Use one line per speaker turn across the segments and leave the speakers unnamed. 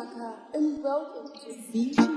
Shaka, and welcome to VG.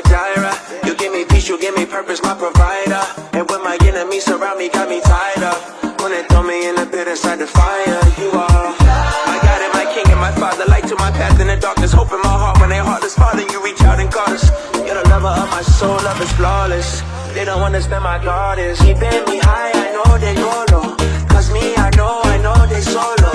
Jireh, you give me peace, you give me purpose, my provider. And when my enemies surround me, got me tied up. When they throw me in the pit inside the fire, you are my God and my King and my Father, light to my path in the darkness, hope in my heart when they heartless. Father, you reach out and call us. You're the lover of my soul, love is flawless. They don't understand my God is keeping me high. I know they go low, cause me, I know they solo.